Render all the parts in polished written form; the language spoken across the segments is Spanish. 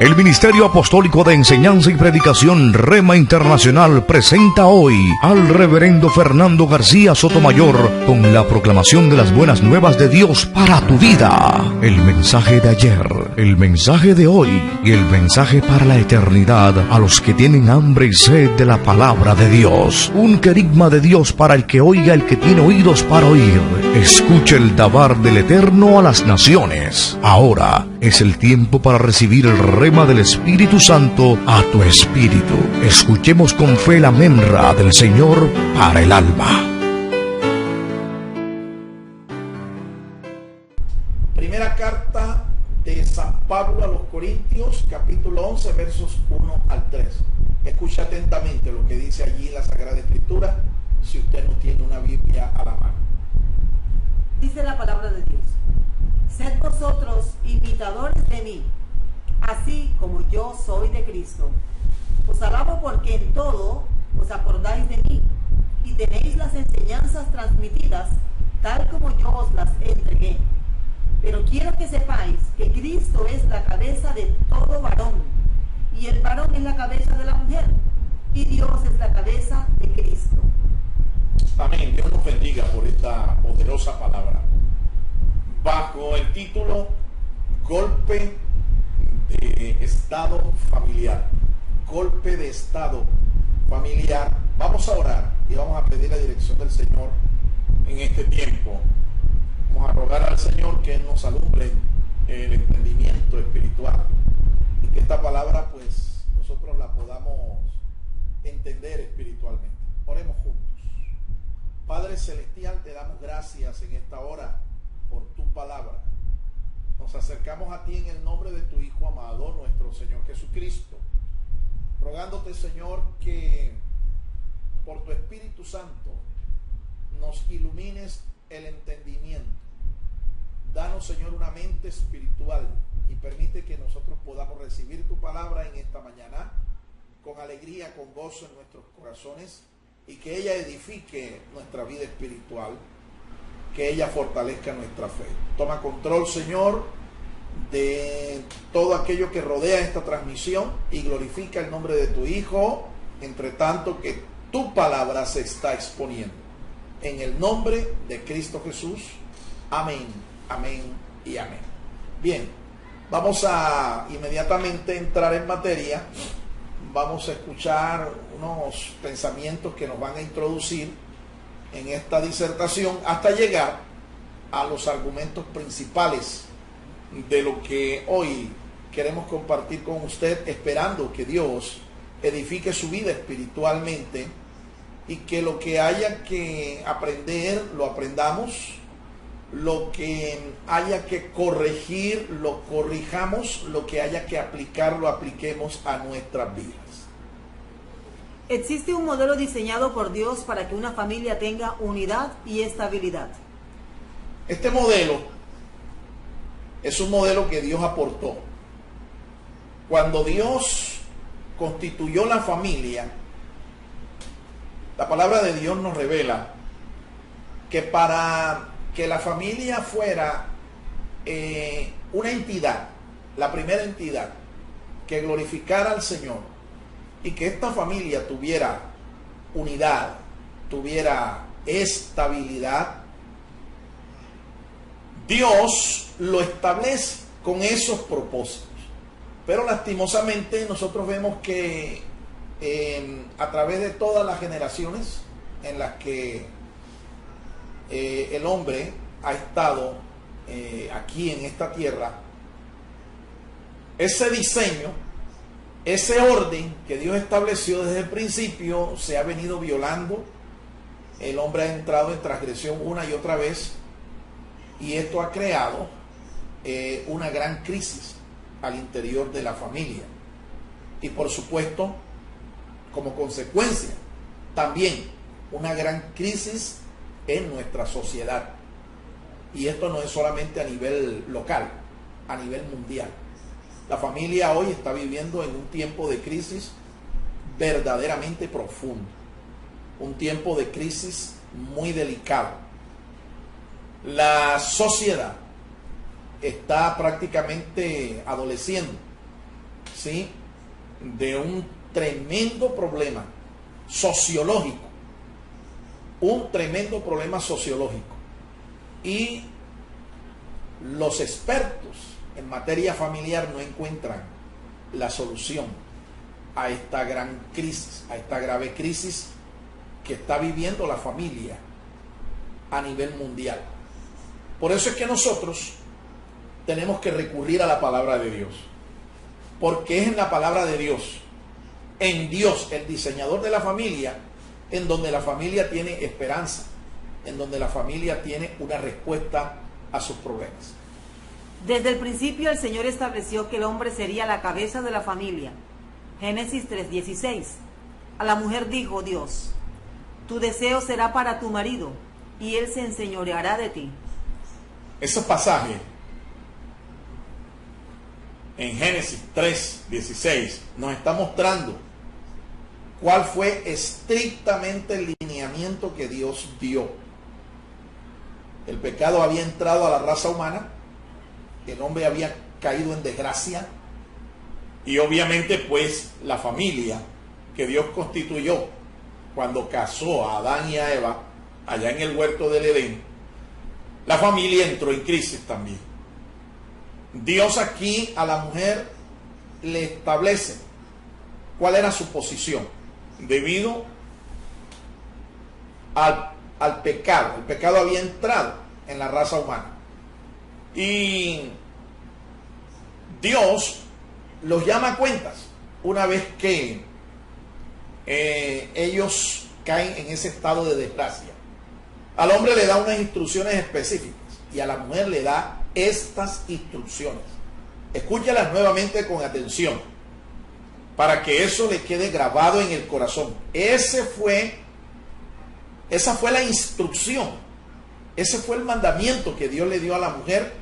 El Ministerio Apostólico de Enseñanza y Predicación Rema Internacional presenta hoy al Reverendo Fernando García Sotomayor con la proclamación de las buenas nuevas de Dios para tu vida. El mensaje de ayer, el mensaje de hoy y el mensaje para la eternidad a los que tienen hambre y sed de la palabra de Dios. Un querigma de Dios para el que oiga, el que tiene oídos para oír. Escuche el dabar del Eterno a las naciones. Ahora es el tiempo para recibir el rema del Espíritu Santo a tu espíritu. Escuchemos con fe la memra del Señor para el alma. Primera carta de San Pablo a los Corintios, capítulo 11, versos 1 al 3. Escucha atentamente lo que dice allí la Sagrada Escritura, si usted no tiene una Biblia a la mano. Dice la palabra de Dios: sed vosotros imitadores de mí, así como yo soy de Cristo. Os alabo porque en todo os acordáis de mí y tenéis las enseñanzas transmitidas tal como yo os las entregué. Pero quiero que sepáis que Cristo es la cabeza de todo varón, y el varón es la cabeza de la mujer, y Dios es la cabeza de Cristo. Amén. Dios nos bendiga por esta poderosa palabra. Bajo el título Golpe de Estado Familiar. Golpe de Estado Familiar. Vamos a orar y vamos a pedir la dirección del Señor en este tiempo. Vamos a rogar al Señor que nos alumbre el entendimiento espiritual y que esta palabra pues nosotros la podamos entender espiritualmente. Oremos juntos. Padre Celestial, te damos gracias en esta hora por tu palabra. Nos acercamos a ti en el nombre de tu Hijo amado, nuestro Señor Jesucristo, rogándote, Señor, que por tu Espíritu Santo nos ilumines el entendimiento. Danos, Señor, una mente espiritual y permite que nosotros podamos recibir tu palabra en esta mañana con alegría, con gozo en nuestros corazones, y que ella edifique nuestra vida espiritual, que ella fortalezca nuestra fe. Toma control, Señor, de todo aquello que rodea esta transmisión y glorifica el nombre de tu Hijo, entre tanto que tu palabra se está exponiendo. En el nombre de Cristo Jesús. Amén, amén y amén. Bien, vamos a inmediatamente entrar en materia. Vamos a escuchar unos pensamientos que nos van a introducir en esta disertación hasta llegar a los argumentos principales de lo que hoy queremos compartir con usted, esperando que Dios edifique su vida espiritualmente y que lo que haya que aprender lo aprendamos, lo que haya que corregir lo corrijamos, lo que haya que aplicar lo apliquemos a nuestras vidas. Existe un modelo diseñado por Dios para que una familia tenga unidad y estabilidad. Este modelo es un modelo que Dios aportó. Cuando Dios constituyó la familia, la palabra de Dios nos revela que para que la familia fuera una entidad, la primera entidad que glorificara al Señor, y que esta familia tuviera unidad, tuviera estabilidad, Dios lo establece con esos propósitos. Pero lastimosamente nosotros vemos que a través de todas las generaciones en las que el hombre ha estado aquí en esta tierra, ese diseño, ese orden que Dios estableció desde el principio se ha venido violando. El hombre ha entrado en transgresión una y otra vez, y esto ha creado una gran crisis al interior de la familia. Y por supuesto, como consecuencia, también una gran crisis en nuestra sociedad. Y esto no es solamente a nivel local, a nivel mundial. La familia hoy está viviendo en un tiempo de crisis verdaderamente profundo, un tiempo de crisis muy delicado. La sociedad está prácticamente adoleciendo, ¿sí?, de un tremendo problema sociológico, un tremendo problema sociológico. Y los expertos en materia familiar no encuentran la solución a esta gran crisis, a esta grave crisis que está viviendo la familia a nivel mundial. Por eso es que nosotros tenemos que recurrir a la palabra de Dios, porque es en la palabra de Dios, en Dios, el diseñador de la familia, en donde la familia tiene esperanza, en donde la familia tiene una respuesta a sus problemas. Desde el principio el Señor estableció que el hombre sería la cabeza de la familia. Génesis 3:16. A la mujer dijo Dios: tu deseo será para tu marido, y él se enseñoreará de ti. Ese pasaje en Génesis 3:16 nos está mostrando cuál fue estrictamente el lineamiento que Dios dio. El pecado había entrado a la raza humana, el hombre había caído en desgracia, y obviamente pues la familia que Dios constituyó cuando casó a Adán y a Eva allá en el huerto del Edén, la familia entró en crisis también. Dios aquí a la mujer le establece cuál era su posición debido al pecado. El pecado había entrado en la raza humana y Dios los llama a cuentas una vez que ellos caen en ese estado de desgracia. Al hombre le da unas instrucciones específicas y a la mujer le da estas instrucciones. Escúchalas nuevamente con atención para que eso le quede grabado en el corazón. Esa fue la instrucción, ese fue el mandamiento que Dios le dio a la mujer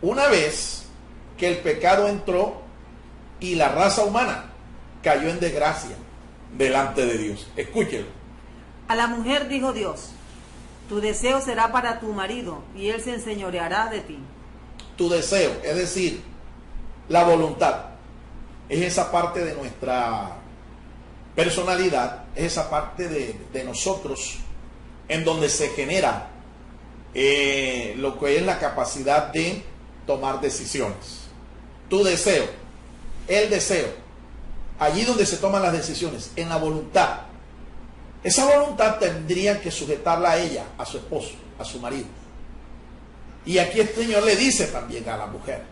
una vez que el pecado entró y la raza humana cayó en desgracia delante de Dios. Escúchelo. A la mujer dijo Dios: tu deseo será para tu marido, y él se enseñoreará de ti. Tu deseo, es decir, la voluntad, es esa parte de nuestra personalidad, es esa parte de nosotros en donde se genera lo que es la capacidad de tomar decisiones. Tu deseo, el deseo, allí donde se toman las decisiones, en la voluntad. Esa voluntad tendría que sujetarla a ella, a su esposo, a su marido. Y aquí el Señor le dice también a la mujer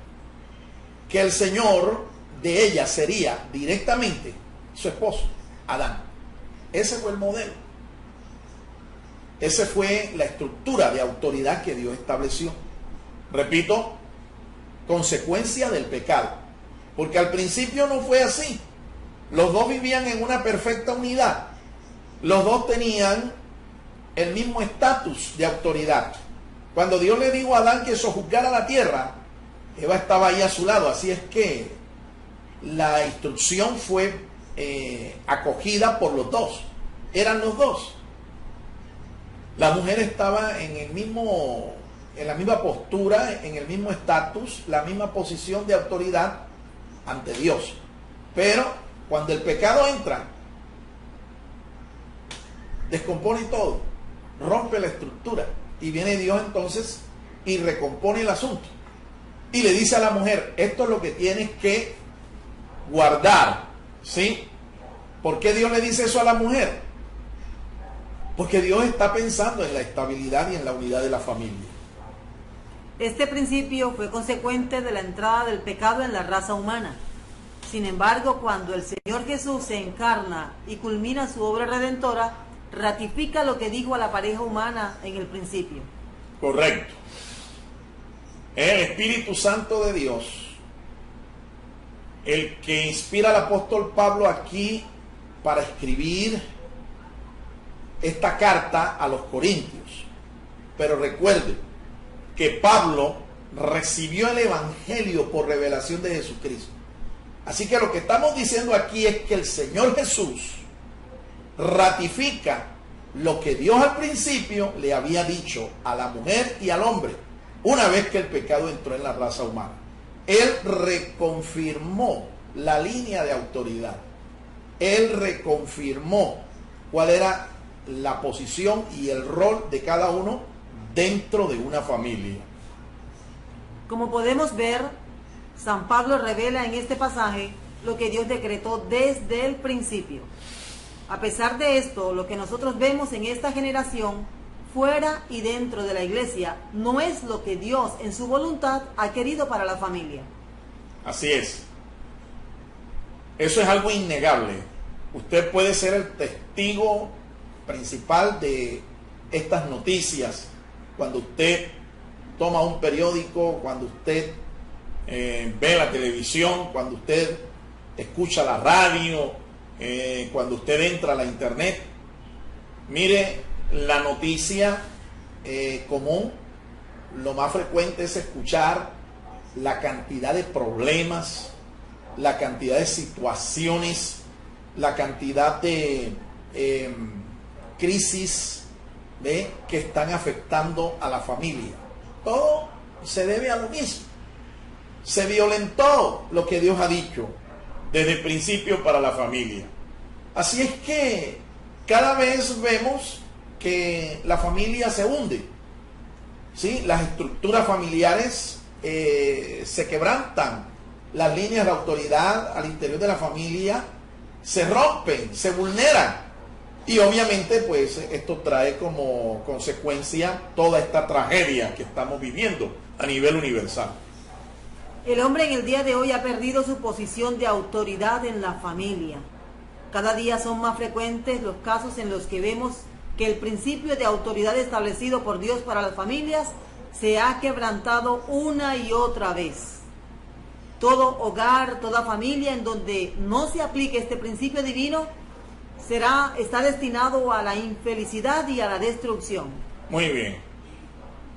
que el Señor de ella sería directamente su esposo, Adán. Ese fue el modelo. Esa fue la estructura de autoridad que Dios estableció. Repito, consecuencia del pecado. Porque al principio no fue así. Los dos vivían en una perfecta unidad. Los dos tenían el mismo estatus de autoridad. Cuando Dios le dijo a Adán que sojuzgara la tierra, Eva estaba ahí a su lado. Así es que la instrucción fue acogida por los dos. Eran los dos. La mujer estaba en la misma postura, en el mismo estatus, la misma posición de autoridad ante Dios. Pero cuando el pecado entra, descompone todo, rompe la estructura, y viene Dios entonces y recompone el asunto y le dice a la mujer: esto es lo que tienes que guardar, ¿sí? ¿Por qué Dios le dice eso a la mujer? Porque Dios está pensando en la estabilidad y en la unidad de la familia. Este principio fue consecuente de la entrada del pecado en la raza humana. Sin embargo, cuando el Señor Jesús se encarna y culmina su obra redentora, ratifica lo que dijo a la pareja humana en el principio. Correcto. Es el Espíritu Santo de Dios el que inspira al apóstol Pablo aquí para escribir esta carta a los Corintios. Pero recuerde que Pablo recibió el Evangelio por revelación de Jesucristo. Así que lo que estamos diciendo aquí es que el Señor Jesús ratifica lo que Dios al principio le había dicho a la mujer y al hombre una vez que el pecado entró en la raza humana. Él reconfirmó la línea de autoridad. Él reconfirmó cuál era la posición y el rol de cada uno dentro de una familia. Como podemos ver, San Pablo revela en este pasaje lo que Dios decretó desde el principio. A pesar de esto, lo que nosotros vemos en esta generación, fuera y dentro de la iglesia, no es lo que Dios en su voluntad ha querido para la familia. Así es. Eso es algo innegable. Usted puede ser el testigo principal de estas noticias cuando usted toma un periódico, cuando usted ve la televisión, cuando usted escucha la radio, cuando usted entra a la internet. Mire, la noticia común, lo más frecuente es escuchar la cantidad de problemas, la cantidad de situaciones, la cantidad de crisis que están afectando a la familia. Todo se debe a lo mismo. Se violentó lo que Dios ha dicho desde el principio para la familia. Así es que cada vez vemos que la familia se hunde, ¿sí? Las estructuras familiares se quebrantan, las líneas de autoridad al interior de la familia se rompen, se vulneran. Y obviamente pues esto trae como consecuencia toda esta tragedia que estamos viviendo a nivel universal. El hombre en el día de hoy ha perdido su posición de autoridad en la familia. Cada día son más frecuentes los casos en los que vemos que el principio de autoridad establecido por Dios para las familias se ha quebrantado una y otra vez. Todo hogar, toda familia en donde no se aplique este principio divino está destinado a la infelicidad y a la destrucción. Muy bien.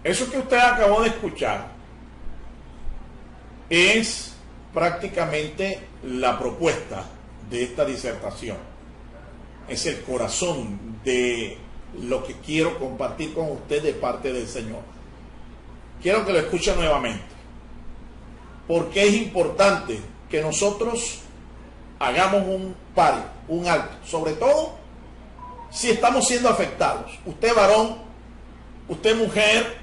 Eso que usted acabó de escuchar es prácticamente la propuesta de esta disertación. Es el corazón de lo que quiero compartir con usted de parte del Señor. Quiero que lo escuche nuevamente, porque es importante que nosotros hagamos un pare, un alto, sobre todo si estamos siendo afectados. Usted varón, usted mujer,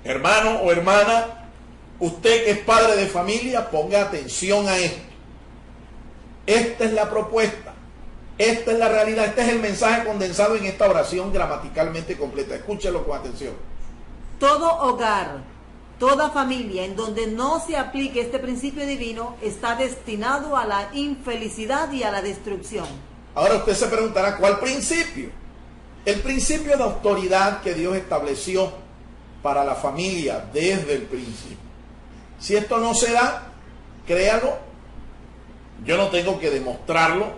hermano o hermana, usted que es padre de familia, ponga atención a esto. Esta es la propuesta, esta es la realidad, este es el mensaje condensado en esta oración gramaticalmente completa. Escúchelo con atención. Todo hogar, toda familia en donde no se aplique este principio divino está destinado a la infelicidad y a la destrucción. Ahora usted se preguntará, ¿cuál principio? El principio de autoridad que Dios estableció para la familia desde el principio. Si esto no se da, créalo, yo no tengo que demostrarlo.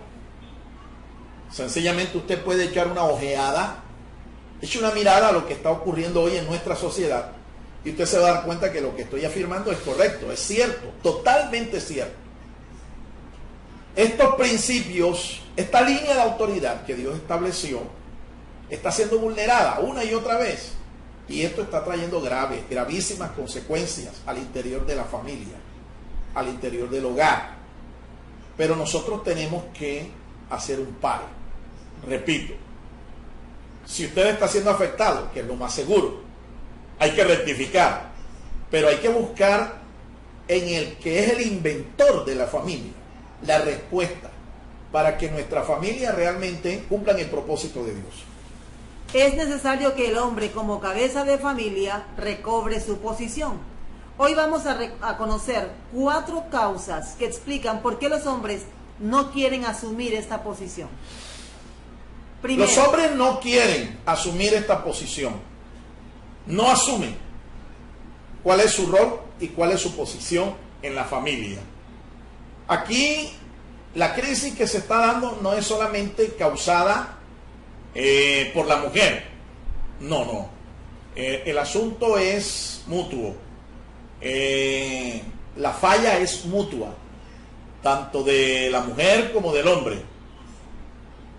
Sencillamente usted puede echar una ojeada, eche una mirada a lo que está ocurriendo hoy en nuestra sociedad y usted se va a dar cuenta que lo que estoy afirmando es correcto, es cierto, totalmente cierto. Estos principios, esta línea de autoridad que Dios estableció, está siendo vulnerada una y otra vez. Y esto está trayendo gravísimas consecuencias al interior de la familia, al interior del hogar. Pero nosotros tenemos que hacer un pare. Repito, si usted está siendo afectado, que es lo más seguro, hay que rectificar, pero hay que buscar en el que es el inventor de la familia la respuesta para que nuestra familia realmente cumplan el propósito de Dios. Es necesario que el hombre como cabeza de familia recobre su posición. Hoy vamos a conocer 4 causas que explican por qué los hombres no quieren asumir esta posición. Primero, los hombres no quieren asumir esta posición. No asumen cuál es su rol y cuál es su posición en la familia. Aquí la crisis que se está dando no es solamente causada por la mujer. No. El asunto es mutuo. La falla es mutua, tanto de la mujer como del hombre.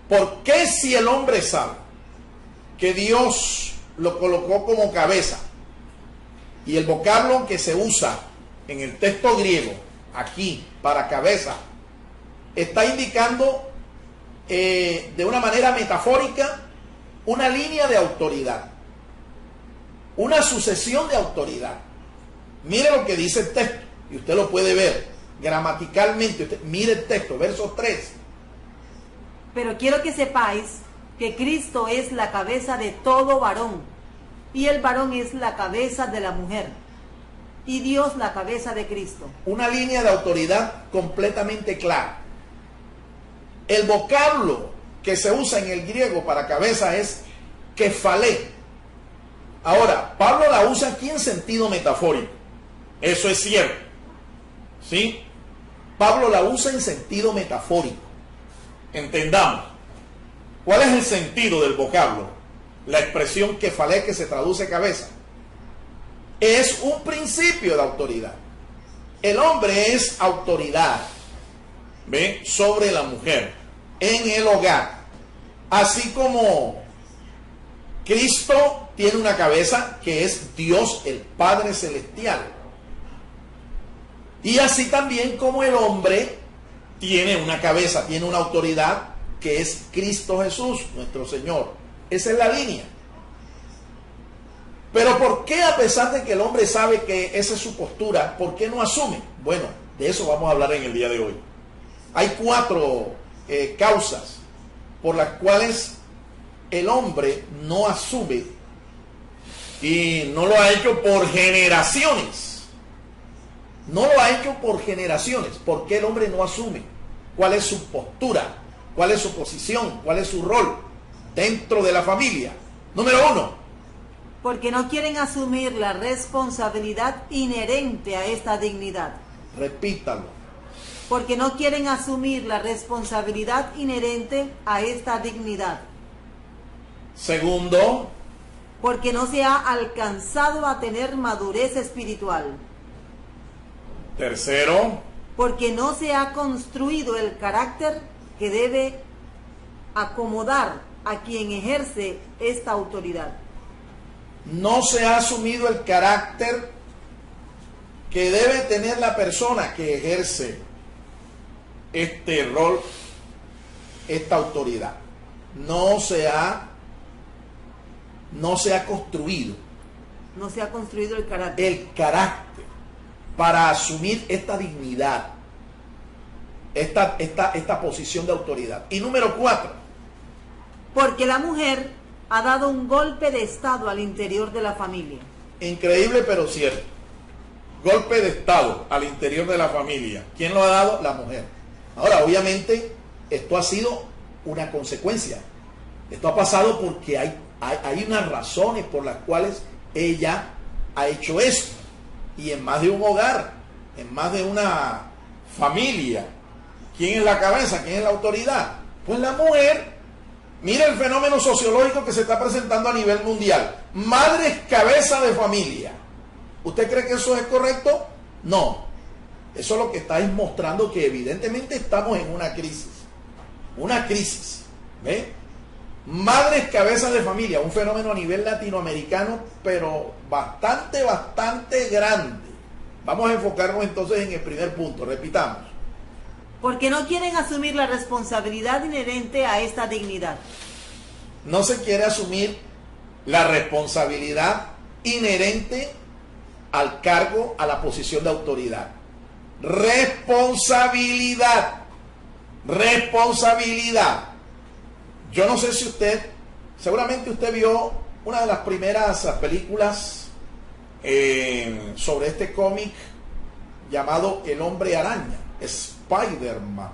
¿Por qué si el hombre sabe que Dios lo colocó como cabeza y el vocablo que se usa en el texto griego aquí para cabeza está indicando de una manera metafórica una línea de autoridad, una sucesión de autoridad. Mire lo que dice el texto, y usted lo puede ver gramaticalmente. Usted mire el texto, verso 3. Pero quiero que sepáis que Cristo es la cabeza de todo varón, y el varón es la cabeza de la mujer, y Dios la cabeza de Cristo. Una línea de autoridad completamente clara. El vocablo que se usa en el griego para cabeza es kefalé. Ahora, Pablo la usa aquí en sentido metafórico. Eso es cierto. ¿Sí? Pablo la usa en sentido metafórico. Entendamos. ¿Cuál es el sentido del vocablo? La expresión kefalé, que se traduce cabeza, es un principio de autoridad. El hombre es autoridad, ¿ve?, sobre la mujer en el hogar, así como Cristo tiene una cabeza que es Dios el Padre Celestial, y así también como el hombre tiene una cabeza, tiene una autoridad que es Cristo Jesús, nuestro Señor. Esa es la línea. Pero ¿por qué, a pesar de que el hombre sabe que esa es su postura, por qué no asume? Bueno, de eso vamos a hablar en el día de hoy. Hay 4 causas por las cuales el hombre no asume, y no lo ha hecho por generaciones. No lo ha hecho por generaciones. ¿Por qué el hombre no asume? ¿Cuál es su postura? ¿Cuál es su posición? ¿Cuál es su rol dentro de la familia? Número 1. Porque no quieren asumir la responsabilidad inherente a esta dignidad. Repítalo. Porque no quieren asumir la responsabilidad inherente a esta dignidad. Segundo. Porque no se ha alcanzado a tener madurez espiritual. Tercero. Porque no se ha construido el carácter que debe acomodar a quien ejerce esta autoridad. No se ha asumido el carácter que debe tener la persona que ejerce este rol, esta autoridad. No se ha construido. No se ha construido el carácter. El carácter para asumir esta dignidad, esta posición de autoridad. Y número 4. Porque la mujer ha dado un golpe de estado al interior de la familia. Increíble pero cierto. Golpe de estado al interior de la familia. ¿Quién lo ha dado? La mujer. Ahora, obviamente, esto ha sido una consecuencia. Esto ha pasado porque hay unas razones por las cuales ella ha hecho esto. Y en más de un hogar, en más de una familia, ¿quién es la cabeza? ¿Quién es la autoridad? Pues la mujer. Mira el fenómeno sociológico que se está presentando a nivel mundial. Madres cabeza de familia. ¿Usted cree que eso es correcto? No. Eso lo que está es mostrando que evidentemente estamos en una crisis. Una crisis. ¿Ve? Madres cabeza de familia. Un fenómeno a nivel latinoamericano, pero bastante grande. Vamos a enfocarnos entonces en el primer punto. Repitamos. Porque no quieren asumir la responsabilidad inherente a esta dignidad. No se quiere asumir la responsabilidad inherente al cargo, a la posición de autoridad. Responsabilidad. Responsabilidad. Yo no sé si seguramente usted vio una de las primeras películas sobre este cómic llamado El Hombre Araña. Spider-Man.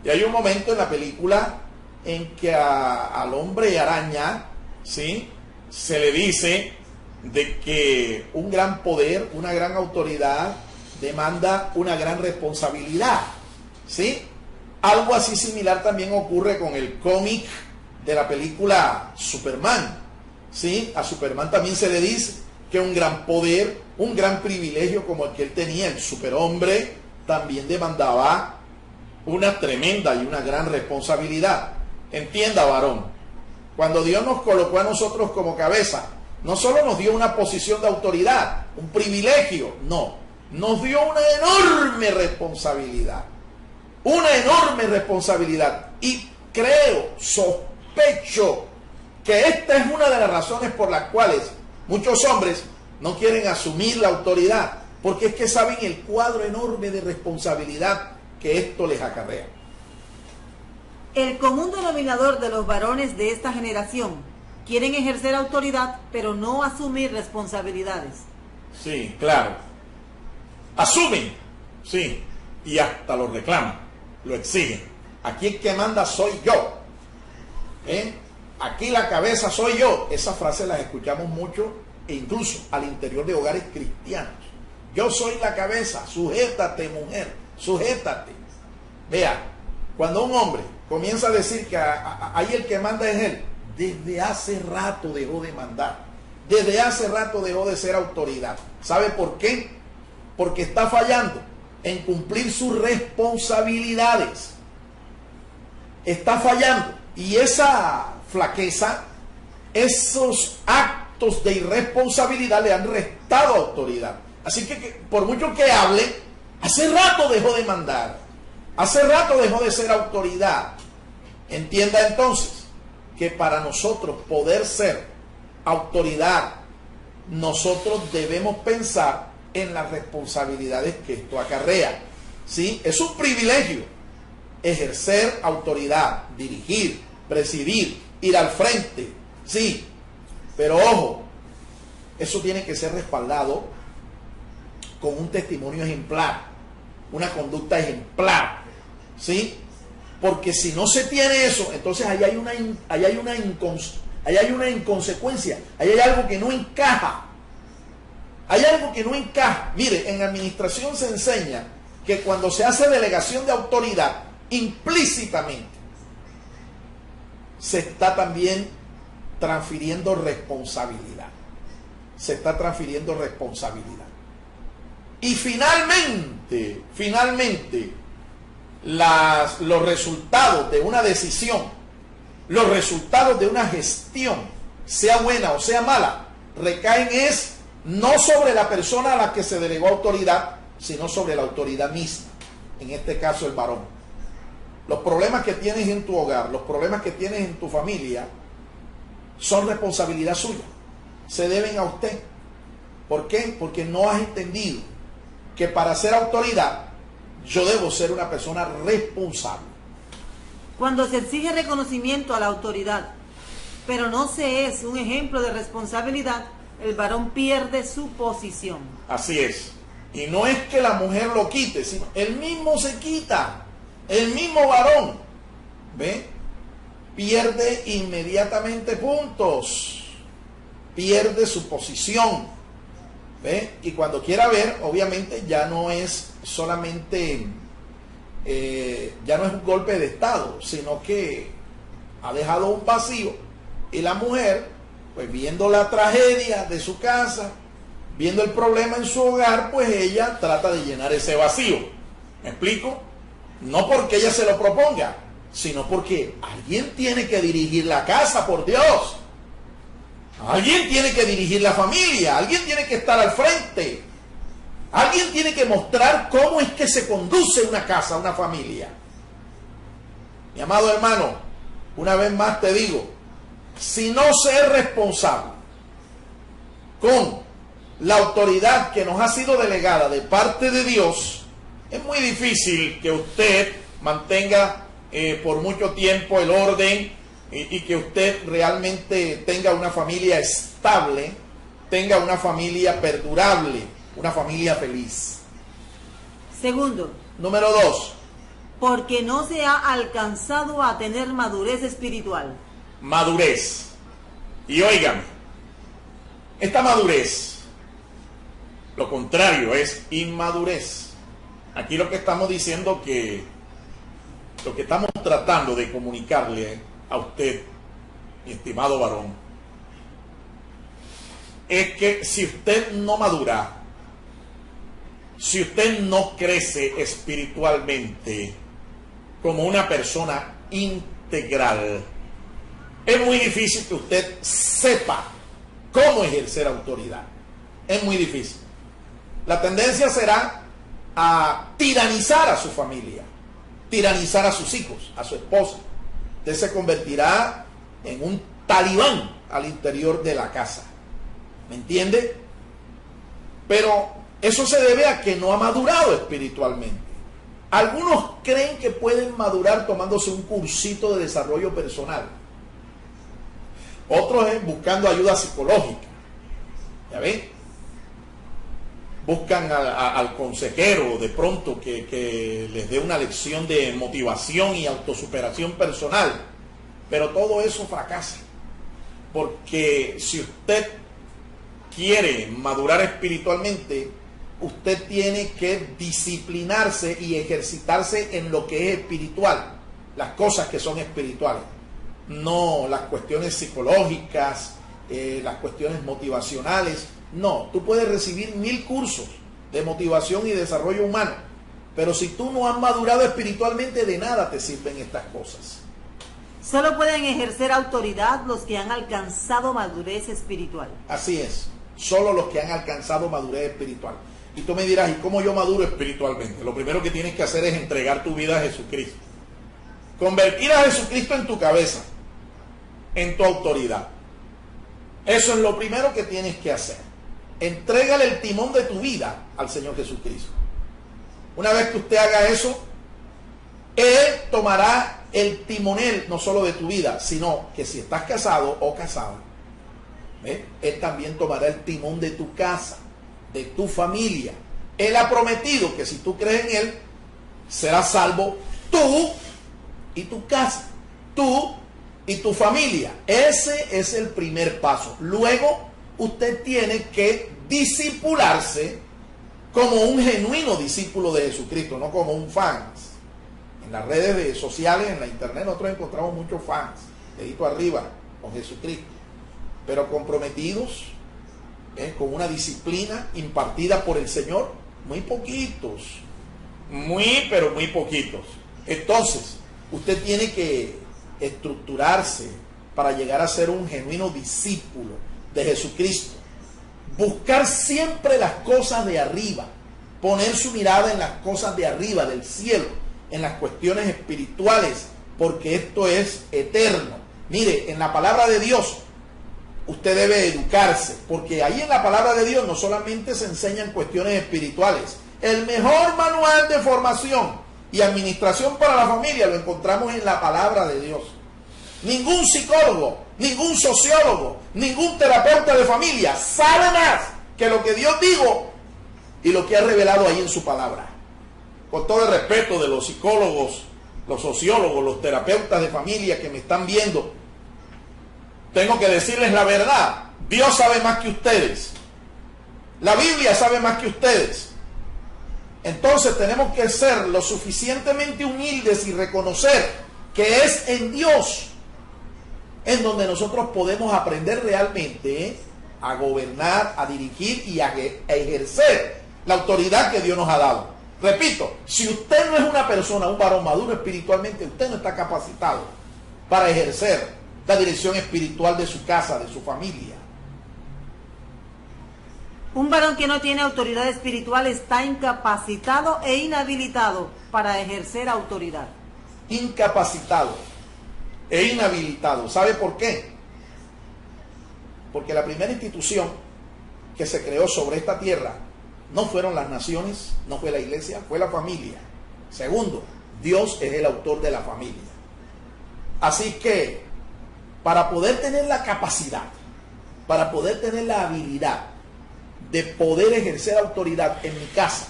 Y hay un momento en la película en que al hombre araña, ¿sí?, se le dice de que un gran poder, una gran autoridad demanda una gran responsabilidad, ¿sí? Algo así similar también ocurre con el cómic de la película Superman, ¿sí? A Superman también se le dice que un gran poder, un gran privilegio como el que él tenía, el superhombre, también demandaba una tremenda y una gran responsabilidad. Entienda, varón, cuando Dios nos colocó a nosotros como cabeza, no solo nos dio una posición de autoridad, un privilegio, no, nos dio una enorme responsabilidad, una enorme responsabilidad. Y creo, sospecho, que esta es una de las razones por las cuales muchos hombres no quieren asumir la autoridad, porque es que saben el cuadro enorme de responsabilidad que esto les acarrea. El común denominador de los varones de esta generación quieren ejercer autoridad, pero no asumir responsabilidades. Sí, claro. Asumen, sí, y hasta lo reclaman, lo exigen. Aquí el que manda soy yo. Aquí la cabeza soy yo. Esa frase la escuchamos mucho, e incluso al interior de hogares cristianos. Yo soy la cabeza, sujétate, mujer, sujétate. Vea, cuando un hombre comienza a decir que ahí el que manda es él, desde hace rato dejó de mandar. Desde hace rato dejó de ser autoridad. ¿Sabe por qué? Porque está fallando en cumplir sus responsabilidades. Está fallando. Y esa flaqueza, esos actos de irresponsabilidad le han restado autoridad. Así que por mucho que hable, hace rato dejó de mandar. Hace rato dejó de ser autoridad. Entienda entonces que para nosotros poder ser autoridad, nosotros debemos pensar en las responsabilidades que esto acarrea. ¿Sí? Es un privilegio ejercer autoridad, dirigir, presidir, ir al frente. Sí, pero ojo, eso tiene que ser respaldado con un testimonio ejemplar, una conducta ejemplar. ¿Sí? Porque si no se tiene eso, entonces ahí hay una inconsecuencia, ahí hay algo que no encaja. Hay algo que no encaja. Mire, en administración se enseña que cuando se hace delegación de autoridad, implícitamente se está también transfiriendo responsabilidad. Se está transfiriendo responsabilidad. Y finalmente, los resultados de una decisión, los resultados de una gestión, sea buena o sea mala, recaen no sobre la persona a la que se delegó autoridad, sino sobre la autoridad misma, en este caso el varón. Los problemas que tienes en tu hogar, los problemas que tienes en tu familia, son responsabilidad suya, se deben a usted. ¿Por qué? Porque no has entendido que para ser autoridad yo debo ser una persona responsable. Cuando se exige reconocimiento a la autoridad, pero no se es un ejemplo de responsabilidad, el varón pierde su posición. Así es. Y no es que la mujer lo quite, sino él mismo se quita. El mismo varón, ¿ve? Pierde inmediatamente puntos. Pierde su posición. ¿Ve? Y cuando quiera ver, obviamente ya no es solamente, ya no es un golpe de estado, sino que ha dejado un vacío. Y la mujer, pues viendo la tragedia de su casa, viendo el problema en su hogar, pues ella trata de llenar ese vacío. ¿Me explico? No porque ella se lo proponga, sino porque alguien tiene que dirigir la casa, por Dios. Alguien tiene que dirigir la familia, alguien tiene que estar al frente. Alguien tiene que mostrar cómo es que se conduce una casa, una familia. Mi amado hermano, una vez más te digo, si no ser responsable con la autoridad que nos ha sido delegada de parte de Dios, es muy difícil que usted mantenga por mucho tiempo el orden y que usted realmente tenga una familia estable, tenga una familia perdurable, una familia feliz. Segundo. Número 2. Porque no se ha alcanzado a tener madurez espiritual. Madurez. Y óigame, esta madurez, lo contrario es inmadurez. Aquí lo que estamos diciendo lo que estamos tratando de comunicarle a usted, mi estimado varón, es que si usted no madura, si usted no crece espiritualmente como una persona integral, es muy difícil que usted sepa cómo ejercer autoridad. Es muy difícil. La tendencia será a tiranizar a su familia, tiranizar a sus hijos, a su esposa. Usted se convertirá en un talibán al interior de la casa. ¿Me entiende? Pero eso se debe a que no ha madurado espiritualmente. Algunos creen que pueden madurar tomándose un cursito de desarrollo personal. Otros buscando ayuda psicológica. ¿Ya ven? Buscan al consejero de pronto que les dé una lección de motivación y autosuperación personal. Pero todo eso fracasa. Porque si usted quiere madurar espiritualmente, usted tiene que disciplinarse y ejercitarse en lo que es espiritual, las cosas que son espirituales, no las cuestiones psicológicas, las cuestiones motivacionales. No, tú puedes recibir 1000 cursos de motivación y desarrollo humano, pero si tú no has madurado espiritualmente, de nada te sirven estas cosas. Solo pueden ejercer autoridad los que han alcanzado madurez espiritual. Así es, solo los que han alcanzado madurez espiritual. Y tú me dirás, ¿y cómo yo maduro espiritualmente? Lo primero que tienes que hacer es entregar tu vida a Jesucristo. Convertir a Jesucristo en tu cabeza, en tu autoridad. Eso es lo primero que tienes que hacer. Entrégale el timón de tu vida al Señor Jesucristo. Una vez que usted haga eso, Él tomará el timonel no solo de tu vida, sino que si estás casado o casada, ¿ves? Él también tomará el timón de tu casa, de tu familia. Él ha prometido que si tú crees en Él, serás salvo tú y tu casa, tú y tu familia. Ese es el primer paso. Luego, usted tiene que discipularse como un genuino discípulo de Jesucristo, no como un fans. En las redes sociales, en la internet, nosotros encontramos muchos fans, dedito arriba, con Jesucristo, pero comprometidos, con una disciplina impartida por el Señor, muy poquitos, pero muy poquitos. Entonces, usted tiene que estructurarse para llegar a ser un genuino discípulo de Jesucristo. Buscar siempre las cosas de arriba, poner su mirada en las cosas de arriba, del cielo, en las cuestiones espirituales, porque esto es eterno. Mire, en la palabra de Dios, usted debe educarse, porque ahí en la palabra de Dios no solamente se enseñan cuestiones espirituales. El mejor manual de formación y administración para la familia lo encontramos en la palabra de Dios. Ningún psicólogo, ningún sociólogo, ningún terapeuta de familia sabe más que lo que Dios dijo y lo que ha revelado ahí en su palabra. Con todo el respeto de los psicólogos, los sociólogos, los terapeutas de familia que me están viendo, tengo que decirles la verdad. Dios sabe más que ustedes. La Biblia sabe más que ustedes. Entonces tenemos que ser lo suficientemente humildes y reconocer que es en Dios en donde nosotros podemos aprender realmente a gobernar, a dirigir y a ejercer la autoridad que Dios nos ha dado. Repito, si usted no es una persona, un varón maduro espiritualmente, usted no está capacitado para ejercer la dirección espiritual de su casa, de su familia. Un varón que no tiene autoridad espiritual está incapacitado e inhabilitado para ejercer autoridad. Incapacitado e inhabilitado. ¿Sabe por qué? Porque la primera institución que se creó sobre esta tierra no fueron las naciones, no fue la iglesia, fue la familia. Segundo, Dios es el autor de la familia. Así que, para poder tener la capacidad, para poder tener la habilidad de poder ejercer autoridad en mi casa,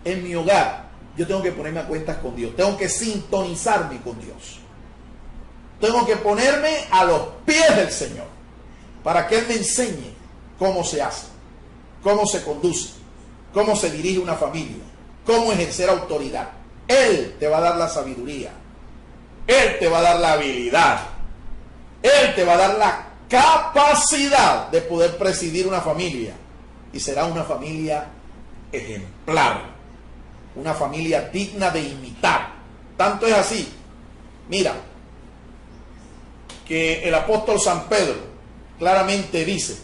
en mi hogar, yo tengo que ponerme a cuentas con Dios. Tengo que sintonizarme con Dios. Tengo que ponerme a los pies del Señor para que Él me enseñe cómo se hace, cómo se conduce, cómo se dirige una familia, cómo ejercer autoridad. Él te va a dar la sabiduría. Él te va a dar la habilidad. Él te va a dar la capacidad de poder presidir una familia. Y será una familia ejemplar. Una familia digna de imitar. Tanto es así. Mira, que el apóstol San Pedro claramente dice,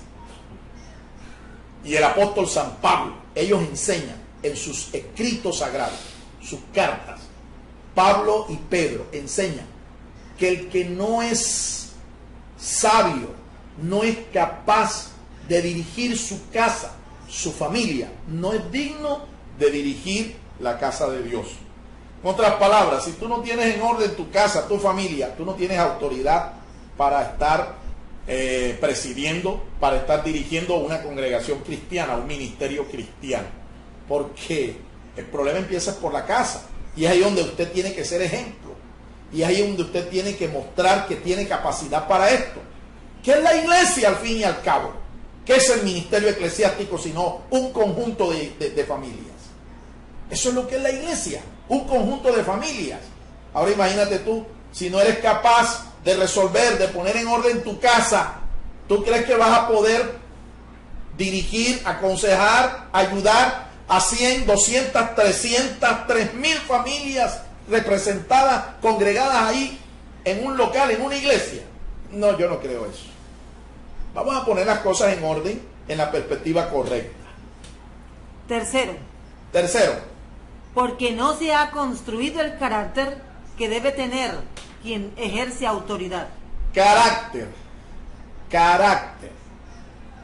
y el apóstol San Pablo, ellos enseñan en sus escritos sagrados, sus cartas, Pablo y Pedro enseñan que el que no es sabio, no es capaz de dirigir su casa, su familia, no es digno de dirigir la casa de Dios. En otras palabras, si tú no tienes en orden tu casa, tu familia, tú no tienes autoridad para estar presidiendo, para estar dirigiendo una congregación cristiana, un ministerio cristiano. Porque el problema empieza por la casa. Y es ahí donde usted tiene que ser ejemplo. Y es ahí donde usted tiene que mostrar que tiene capacidad para esto. ¿Qué es la iglesia al fin y al cabo? ¿Qué es el ministerio eclesiástico sino un conjunto de familias? Eso es lo que es la iglesia, un conjunto de familias. Ahora imagínate tú, si no eres capaz de resolver, de poner en orden tu casa, ¿tú crees que vas a poder dirigir, aconsejar, ayudar a 100, 200, 300, 3000 familias representadas, congregadas ahí en un local, en una iglesia? No, yo no creo eso. Vamos a poner las cosas en orden, en la perspectiva correcta. Tercero, porque no se ha construido el carácter que debe tener quien ejerce autoridad. Carácter.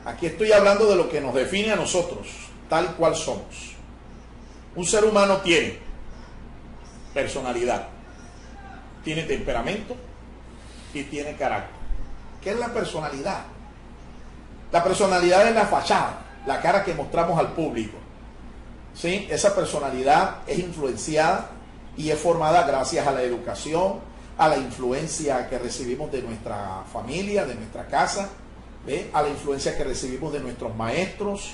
Aquí estoy hablando de lo que nos define a nosotros, tal cual somos. Un ser humano tiene personalidad, tiene temperamento y tiene carácter. ¿Qué es la personalidad? La personalidad es la fachada, la cara que mostramos al público. ¿Sí? Esa personalidad es influenciada y es formada gracias a la educación, a la influencia que recibimos de nuestra familia, de nuestra casa, ¿ve? A la influencia que recibimos de nuestros maestros,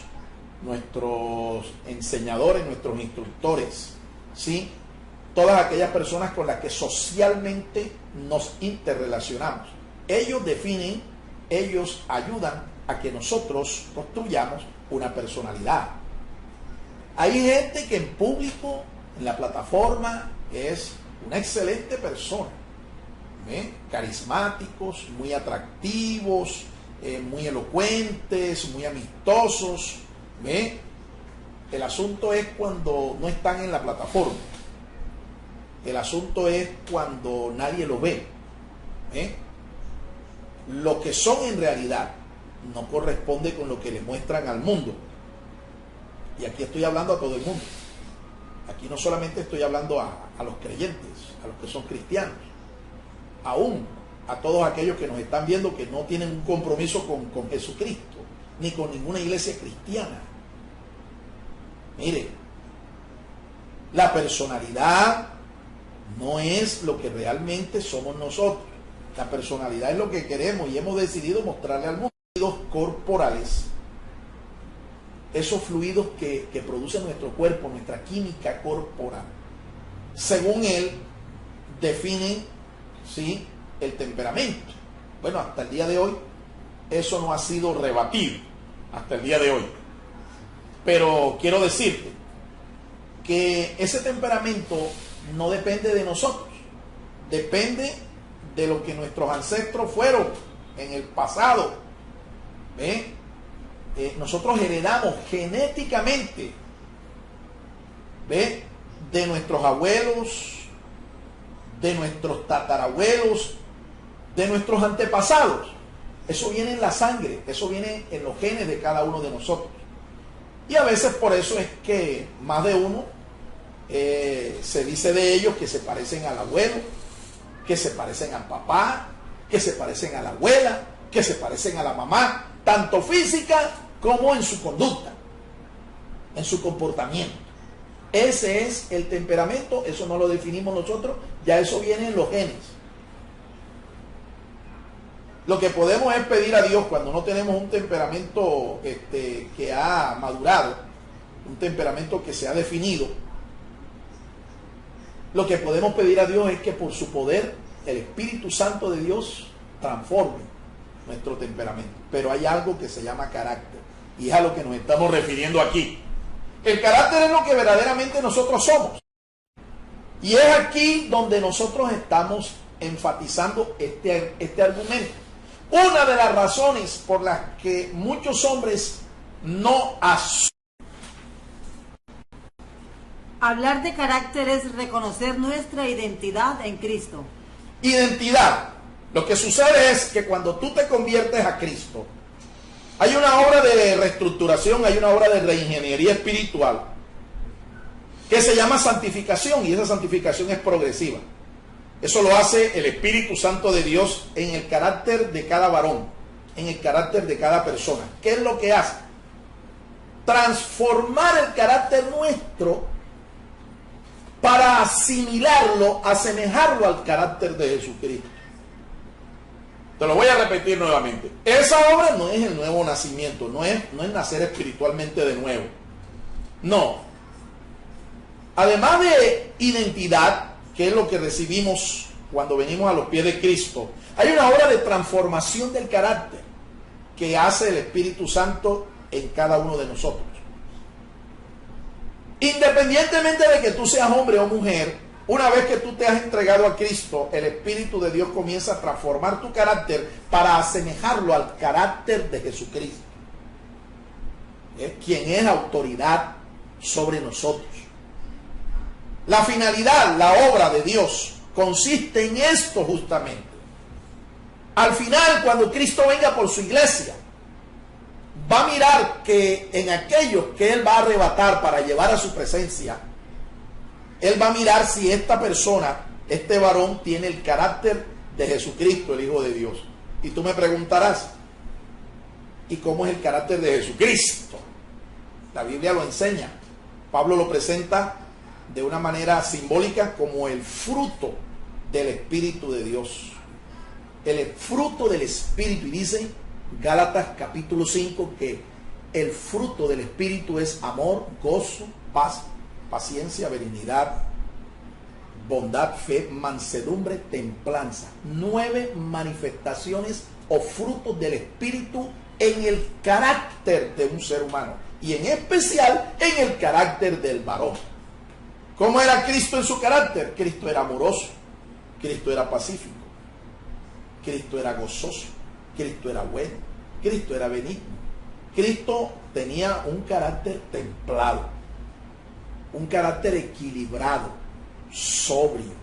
nuestros enseñadores, nuestros instructores, ¿sí? Todas aquellas personas con las que socialmente nos interrelacionamos. Ellos definen, ellos ayudan a que nosotros construyamos una personalidad. Hay gente que en público, en la plataforma, es una excelente persona, carismáticos, muy atractivos, muy elocuentes, muy amistosos. El asunto es cuando no están en la plataforma. El asunto es cuando nadie lo ve. Lo que son en realidad no corresponde con lo que le muestran al mundo. Y aquí estoy hablando a todo el mundo. Aquí no solamente estoy hablando a los creyentes, a los que son cristianos, aún a todos aquellos que nos están viendo que no tienen un compromiso con Jesucristo, ni con ninguna iglesia cristiana. Mire, la personalidad no es lo que realmente somos nosotros. La personalidad es lo que queremos y hemos decidido mostrarle al mundo. Fluidos corporales, esos fluidos que produce nuestro cuerpo, nuestra química corporal, según él, definen, ¿sí?, el temperamento. Bueno, hasta el día de hoy, eso no ha sido rebatido, hasta el día de hoy. Pero quiero decirte que ese temperamento no depende de nosotros, depende de lo que nuestros ancestros fueron en el pasado. Nosotros heredamos genéticamente, de nuestros abuelos, de nuestros tatarabuelos, de nuestros antepasados. Eso viene en la sangre, eso viene en los genes de cada uno de nosotros. Y a veces por eso es que más de uno se dice de ellos que se parecen al abuelo, que se parecen al papá, que se parecen a la abuela, que se parecen a la mamá, tanto física como en su conducta, en su comportamiento. Ese es el temperamento, eso no lo definimos nosotros, ya eso viene en los genes. Lo que podemos es pedir a Dios cuando no tenemos un temperamento que ha madurado, un temperamento que se ha definido. Lo que podemos pedir a Dios es que por su poder, el Espíritu Santo de Dios transforme nuestro temperamento. Pero hay algo que se llama carácter, y es a lo que nos estamos refiriendo aquí. El carácter es lo que verdaderamente nosotros somos. Y es aquí donde nosotros estamos enfatizando este argumento. Una de las razones por las que muchos hombres no asumen Hablar de carácter es reconocer nuestra identidad en Cristo. Identidad. Lo que sucede es que cuando tú te conviertes a Cristo, hay una obra de reestructuración, hay una obra de reingeniería espiritual que se llama santificación, y esa santificación es progresiva. Eso lo hace el Espíritu Santo de Dios en el carácter de cada varón, en el carácter de cada persona. ¿Qué es lo que hace? Transformar el carácter nuestro para asimilarlo, asemejarlo al carácter de Jesucristo. Te lo voy a repetir nuevamente. Esa obra no es el nuevo nacimiento, no es nacer espiritualmente de nuevo. No. Además de identidad, que es lo que recibimos cuando venimos a los pies de Cristo, hay una obra de transformación del carácter que hace el Espíritu Santo en cada uno de nosotros. Independientemente de que tú seas hombre o mujer, una vez que tú te has entregado a Cristo, el Espíritu de Dios comienza a transformar tu carácter para asemejarlo al carácter de Jesucristo, quien es autoridad sobre nosotros. La finalidad, la obra de Dios, consiste en esto justamente. Al final, cuando Cristo venga por su iglesia, va a mirar que en aquellos que Él va a arrebatar para llevar a su presencia, Él va a mirar si esta persona, este varón, tiene el carácter de Jesucristo, el Hijo de Dios. Y tú me preguntarás, ¿y cómo es el carácter de Jesucristo? La Biblia lo enseña. Pablo lo presenta de una manera simbólica como el fruto del Espíritu de Dios. El fruto del Espíritu. Y dice Gálatas capítulo 5 que el fruto del Espíritu es amor, gozo, paz, paciencia, benignidad, bondad, fe, mansedumbre, templanza. 9 manifestaciones o frutos del Espíritu en el carácter de un ser humano, y en especial en el carácter del varón. ¿Cómo era Cristo en su carácter? Cristo era amoroso, Cristo era pacífico, Cristo era gozoso, Cristo era bueno, Cristo era benigno. Cristo tenía un carácter templado, un carácter equilibrado, sobrio.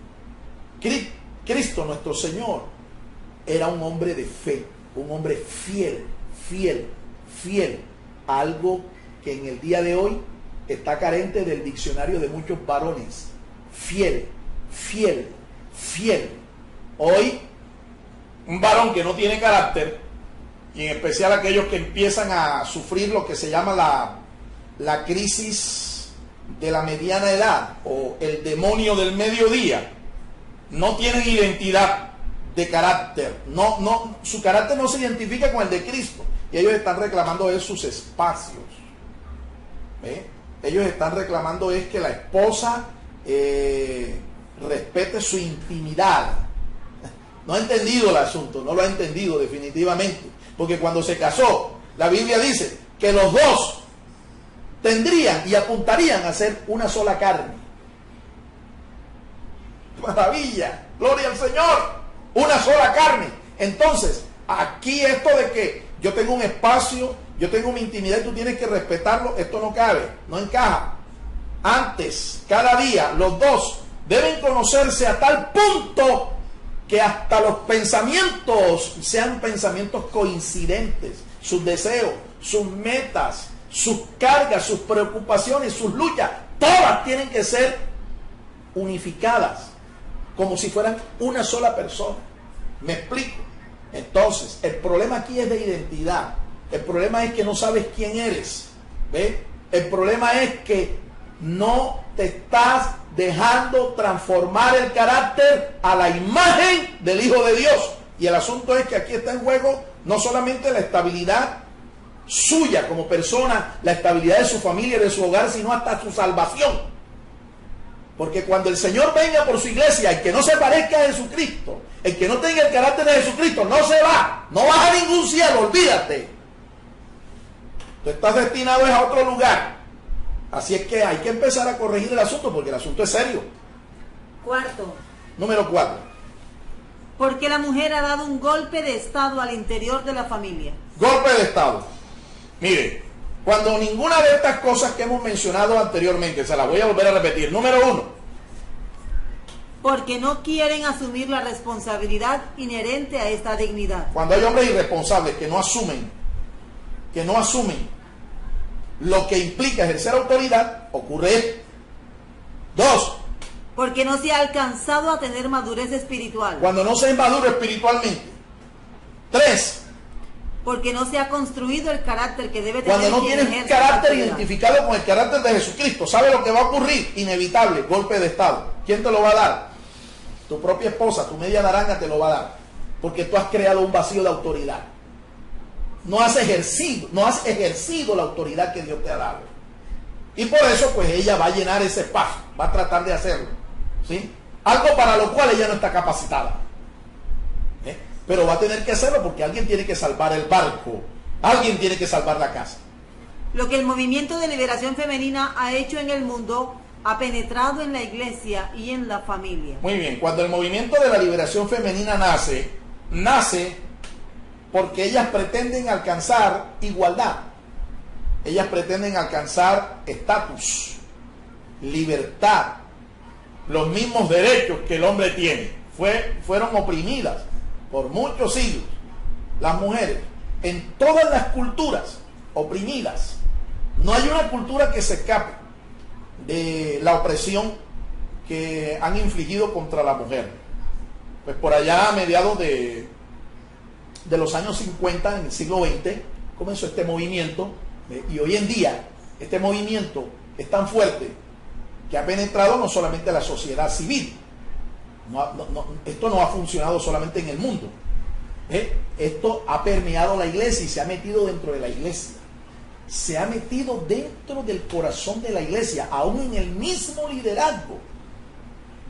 Cristo, nuestro Señor, era un hombre de fe, un hombre fiel, algo que en el día de hoy está carente del diccionario de muchos varones. Fiel. Hoy, un varón que no tiene carácter, y en especial aquellos que empiezan a sufrir lo que se llama la crisis de la mediana edad o el demonio del mediodía, no tienen identidad de carácter. Su carácter no se identifica con el de Cristo, y ellos están reclamando es sus espacios. Ellos están reclamando es que la esposa respete su intimidad. No ha entendido el asunto, no lo ha entendido definitivamente, porque cuando se casó, la Biblia dice que los dos tendrían y apuntarían a ser una sola carne. Maravilla, gloria al Señor, una sola carne. Entonces, aquí esto de que yo tengo un espacio, yo tengo mi intimidad y tú tienes que respetarlo, esto no cabe, no encaja. Antes, cada día, los dos deben conocerse a tal punto que hasta los pensamientos sean pensamientos coincidentes, sus deseos, sus metas, sus cargas, sus preocupaciones, sus luchas, todas tienen que ser unificadas, como si fueran una sola persona. ¿Me explico? Entonces, el problema aquí es de identidad. El problema es que no sabes quién eres. ¿Ve? El problema es que no te estás dejando transformar el carácter a la imagen del Hijo de Dios. Y el asunto es que aquí está en juego no solamente la estabilidad suya como persona, la estabilidad de su familia, de su hogar, sino hasta su salvación. Porque cuando el Señor venga por su iglesia, el que no se parezca a Jesucristo, el que no tenga el carácter de Jesucristo, no se va, no vas a ningún cielo, olvídate. Tú estás destinado a otro lugar. Así es que hay que empezar a corregir el asunto, porque el asunto es serio. Cuarto. Número 4. Porque la mujer ha dado un golpe de estado al interior de la familia. Golpe de estado. Mire, Cuando ninguna de estas cosas que hemos mencionado anteriormente, se las voy a volver a repetir. Número 1. Porque no quieren asumir la responsabilidad inherente a esta dignidad. Cuando hay hombres irresponsables que no asumen lo que implica ejercer autoridad, ocurre esto. 2. Porque no se ha alcanzado a tener madurez espiritual. Cuando no se es maduro espiritualmente. 3. Porque no se ha construido el carácter que debe tener. Cuando no quien tienes ejerce carácter la autoridad. identificado con el carácter de Jesucristo, ¿sabe lo que va a ocurrir? Inevitable, golpe de estado. ¿Quién te lo va a dar? Tu propia esposa, tu media naranja te lo va a dar. Porque tú has creado un vacío de autoridad. No has ejercido la autoridad que Dios te ha dado. Y por eso, pues ella va a llenar ese espacio, va a tratar de hacerlo, ¿sí? Algo para lo cual ella no está capacitada. Pero va a tener que hacerlo porque alguien tiene que salvar el barco, alguien tiene que salvar la casa. Lo que el movimiento de liberación femenina ha hecho en el mundo ha penetrado en la iglesia y en la familia. Muy bien, cuando el movimiento de la liberación femenina nace porque ellas pretenden alcanzar igualdad. Ellas pretenden alcanzar estatus, libertad, los mismos derechos que el hombre tiene. Fueron oprimidas por muchos siglos las mujeres en todas las culturas, oprimidas. No hay una cultura que se escape de la opresión que han infligido contra la mujer. Pues por allá a mediados de los años 50, en el siglo XX, comenzó este movimiento, y hoy en día este movimiento es tan fuerte que ha penetrado no solamente a la sociedad civil. Esto no ha funcionado solamente en el mundo. Esto ha permeado la iglesia y se ha metido dentro de la iglesia. Se ha metido dentro del corazón de la iglesia, aún en el mismo liderazgo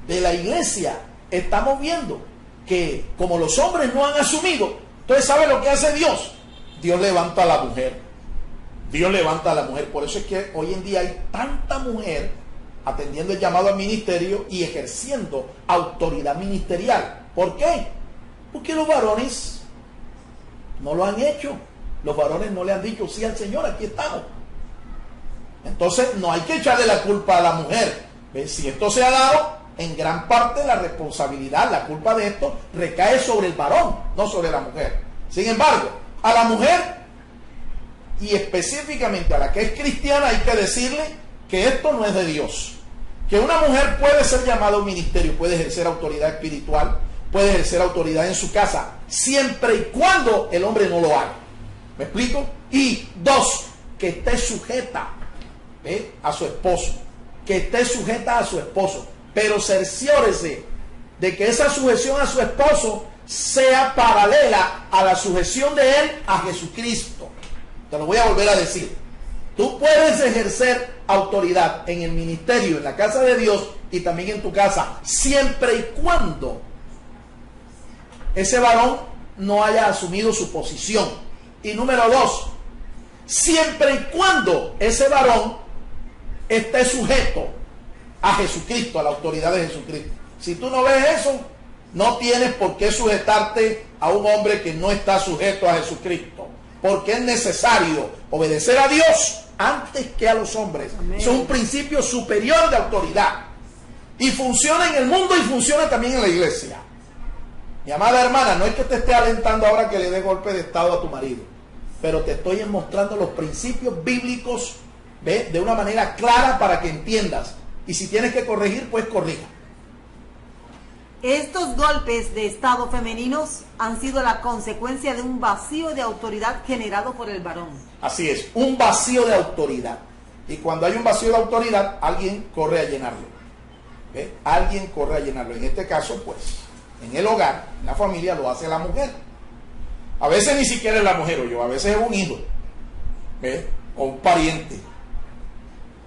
de la iglesia. Estamos viendo que como los hombres no han asumido, entonces ¿sabe lo que hace Dios? Dios levanta a la mujer. Dios levanta a la mujer. Por eso es que hoy en día hay tanta mujer atendiendo el llamado al ministerio y ejerciendo autoridad ministerial. ¿Por qué? Porque los varones no lo han hecho. Los varones no le han dicho sí al Señor, aquí estamos. Entonces no hay que echarle la culpa a la mujer. Si esto se ha dado, en gran parte la responsabilidad, la culpa de esto recae sobre el varón, no sobre la mujer. Sin embargo, a la mujer, y específicamente a la que es cristiana, hay que decirle que esto no es de Dios. Que una mujer puede ser llamada a un ministerio, puede ejercer autoridad espiritual, puede ejercer autoridad en su casa, siempre y cuando el hombre no lo haga. ¿Me explico? Y 2, que esté sujeta a su esposo. Que esté sujeta a su esposo. Pero cerciórese de que esa sujeción a su esposo sea paralela a la sujeción de él a Jesucristo. Te lo voy a volver a decir. Tú puedes ejercer autoridad en el ministerio, en la casa de Dios y también en tu casa, siempre y cuando ese varón no haya asumido su posición. Y número 2, siempre y cuando ese varón esté sujeto a Jesucristo, a la autoridad de Jesucristo. Si tú no ves eso, no tienes por qué sujetarte a un hombre que no está sujeto a Jesucristo, porque es necesario obedecer a Dios antes que a los hombres. Amén. Eso es un principio superior de autoridad y funciona en el mundo y funciona también en la iglesia. Mi amada hermana, no es que te esté alentando ahora que le dé golpe de estado a tu marido, pero te estoy mostrando los principios bíblicos, de una manera clara para que entiendas. Y si tienes que corregir, pues corrija. Estos golpes de estado femeninos han sido la consecuencia de un vacío de autoridad generado por el varón. Así es, un vacío de autoridad. Y cuando hay un vacío de autoridad, alguien corre a llenarlo. Alguien corre a llenarlo. En este caso, pues, en el hogar, en la familia, lo hace la mujer. A veces ni siquiera es la mujer, a veces es un hijo, o un pariente.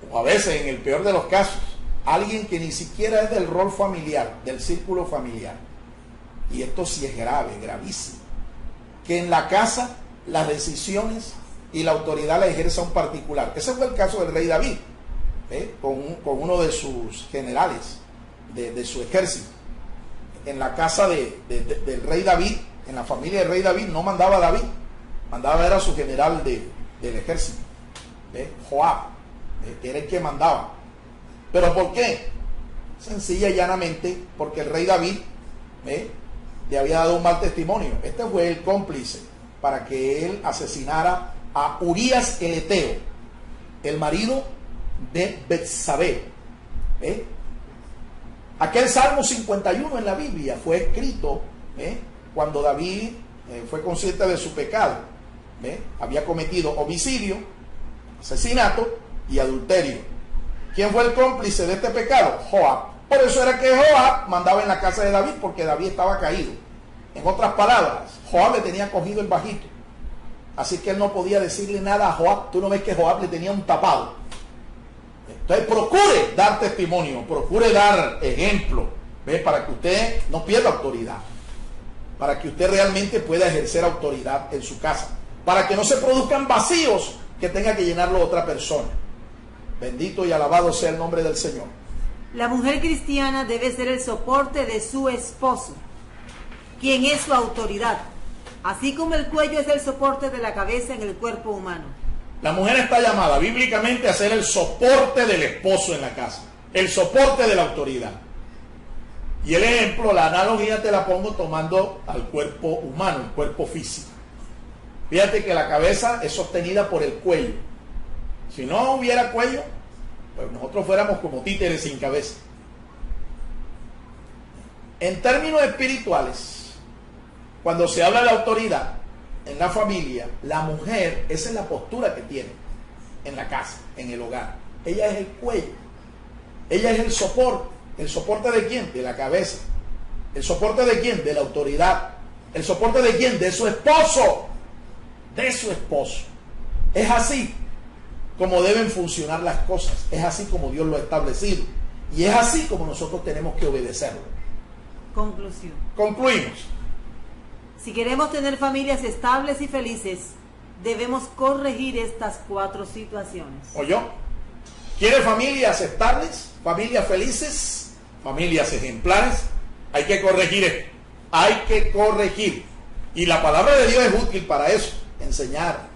O a veces, en el peor de los casos, alguien que ni siquiera es del rol familiar, del círculo familiar. Y esto sí es grave, gravísimo. Que en la casa las decisiones y la autoridad la ejerza un particular. Ese fue el caso del rey David, con uno de sus generales, de su ejército. En la casa del rey David, en la familia del rey David, no mandaba a David, mandaba era su general del ejército. Joab, que era el que mandaba. ¿Pero por qué? Sencilla y llanamente porque el rey David le había dado un mal testimonio. Este fue el cómplice para que él asesinara a Urías el Eteo, el marido de Betsabé. Aquel Salmo 51 en la Biblia fue escrito cuando David fue consciente de su pecado. Había cometido homicidio, asesinato y adulterio. ¿Quién fue el cómplice de este pecado? Joab. Por eso era que Joab mandaba en la casa de David, porque David estaba caído. En otras palabras, Joab le tenía cogido el bajito. Así que él no podía decirle nada a Joab. Tú no ves que Joab le tenía un tapado. Entonces procure dar testimonio, procure dar ejemplo, para que usted no pierda autoridad, para que usted realmente pueda ejercer autoridad en su casa, para que no se produzcan vacíos que tenga que llenarlo otra persona. Bendito y alabado sea el nombre del Señor. La mujer cristiana debe ser el soporte de su esposo, quien es su autoridad, así como el cuello es el soporte de la cabeza en el cuerpo humano. La mujer está llamada bíblicamente a ser el soporte del esposo en la casa, el soporte de la autoridad. Y el ejemplo, la analogía te la pongo tomando al cuerpo humano, el cuerpo físico. Fíjate que la cabeza es sostenida por el cuello. Si no hubiera cuello, pues nosotros fuéramos como títeres sin cabeza. En términos espirituales, cuando se habla de autoridad en la familia, la mujer, esa es la postura que tiene en la casa, en el hogar. Ella es el cuello, ella es el soporte. ¿El soporte de quién? De la cabeza. ¿El soporte de quién? De la autoridad. ¿El soporte de quién? De su esposo. De su esposo. Es así como deben funcionar las cosas. Es así como Dios lo ha establecido. Y es así como nosotros tenemos que obedecerlo. Conclusión. Concluimos. Si queremos tener familias estables y felices, debemos corregir estas 4 situaciones. ¿Oyó? ¿Quiere familias estables? ¿Familias felices? ¿Familias ejemplares? Hay que corregir esto. Hay que corregir. Y la palabra de Dios es útil para eso. Enseñar,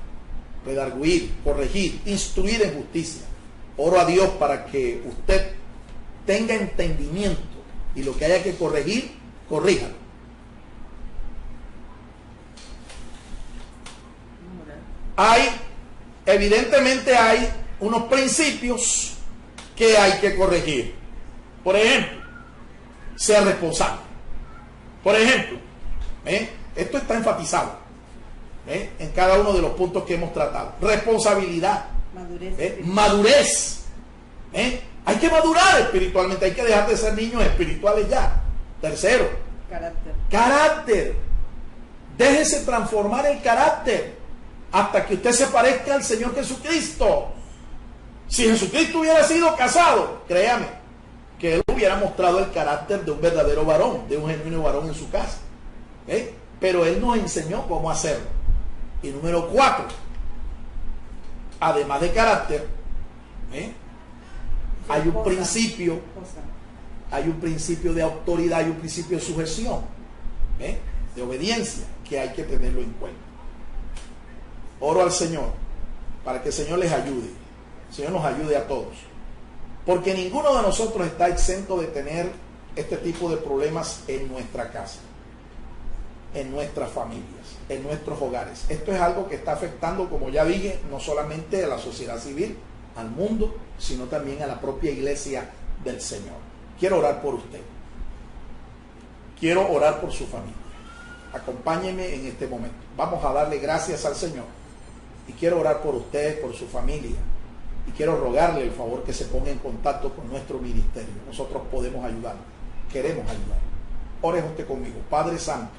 redarguir, corregir, instruir en justicia. Oro a Dios para que usted tenga entendimiento y lo que haya que corregir, corríjalo. Evidentemente hay unos principios que hay que corregir. Por ejemplo, sea responsable. Por ejemplo, esto está enfatizado en cada uno de los puntos que hemos tratado. Responsabilidad, madurez. Hay que madurar espiritualmente, hay que dejar de ser niños espirituales ya. Tercero, carácter. Déjese transformar el carácter hasta que usted se parezca al Señor Jesucristo. Si Jesucristo hubiera sido casado, créame, que él hubiera mostrado el carácter de un verdadero varón, de un genuino varón en su casa. Pero él nos enseñó cómo hacerlo. Y número 4, además de carácter, hay un principio de autoridad, hay un principio de sujeción, de obediencia, que hay que tenerlo en cuenta. Oro al Señor para que el Señor les ayude. El Señor nos ayude a todos. Porque ninguno de nosotros está exento de tener este tipo de problemas en nuestra casa, en nuestras familias, en nuestros hogares. Esto es algo que está afectando, como ya dije, no solamente a la sociedad civil, al mundo, sino también a la propia iglesia del Señor. Quiero orar por usted. Quiero orar por su familia. Acompáñeme en este momento. Vamos a darle gracias al Señor. Y quiero orar por usted, por su familia. Y quiero rogarle el favor que se ponga en contacto con nuestro ministerio. Nosotros podemos ayudar. Queremos ayudar. Ore usted conmigo. Padre Santo,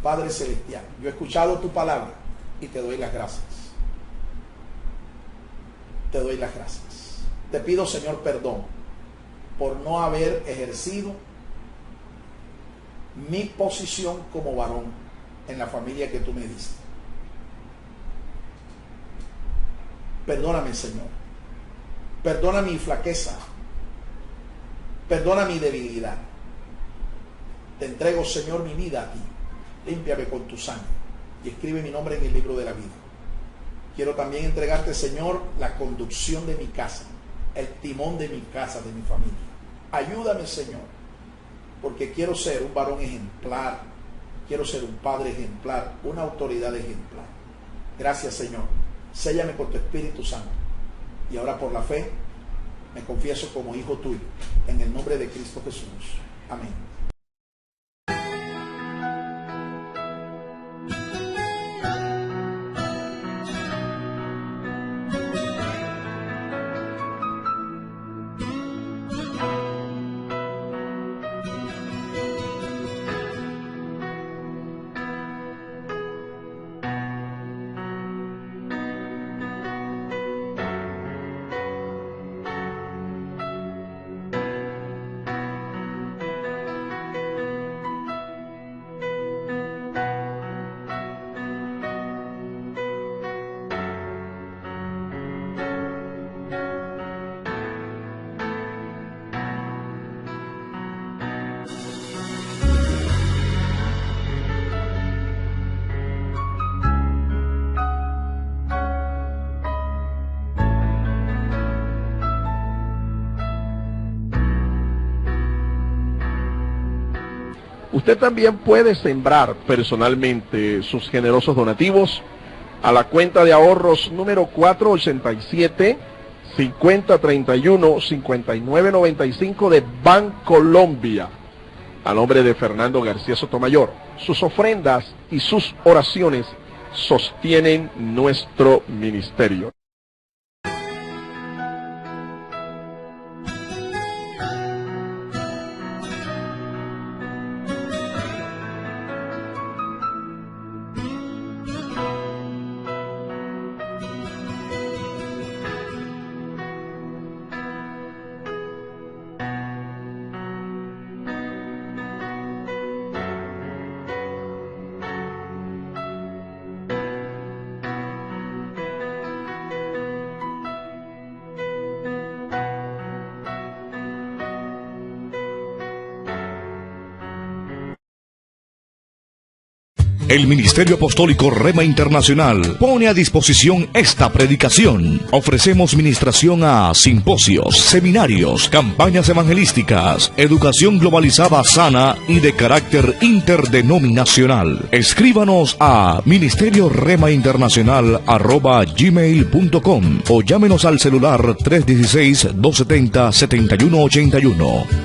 Padre Celestial, yo he escuchado tu palabra y te doy las gracias. Te doy las gracias. Te pido, Señor, perdón por no haber ejercido mi posición como varón en la familia que tú me diste. Perdóname, Señor. Perdona mi flaqueza. Perdona mi debilidad. Te entrego, Señor, mi vida a ti. Límpiame con tu sangre y escribe mi nombre en el libro de la vida. Quiero también entregarte, Señor, la conducción de mi casa, el timón de mi casa, de mi familia. Ayúdame, Señor, porque quiero ser un varón ejemplar, quiero ser un padre ejemplar, una autoridad ejemplar. Gracias, Señor. Séllame con tu Espíritu Santo. Y ahora por la fe me confieso como hijo tuyo, en el nombre de Cristo Jesús. Amén. Usted también puede sembrar personalmente sus generosos donativos a la cuenta de ahorros número 487-5031-5995 de Bancolombia, a nombre de Fernando García Sotomayor. Sus ofrendas y sus oraciones sostienen nuestro ministerio. El Ministerio Apostólico Rema Internacional pone a disposición esta predicación. Ofrecemos ministración a simposios, seminarios, campañas evangelísticas, educación globalizada sana y de carácter interdenominacional. Escríbanos a ministerioremainternacional@gmail.com o llámenos al celular 316-270-7181.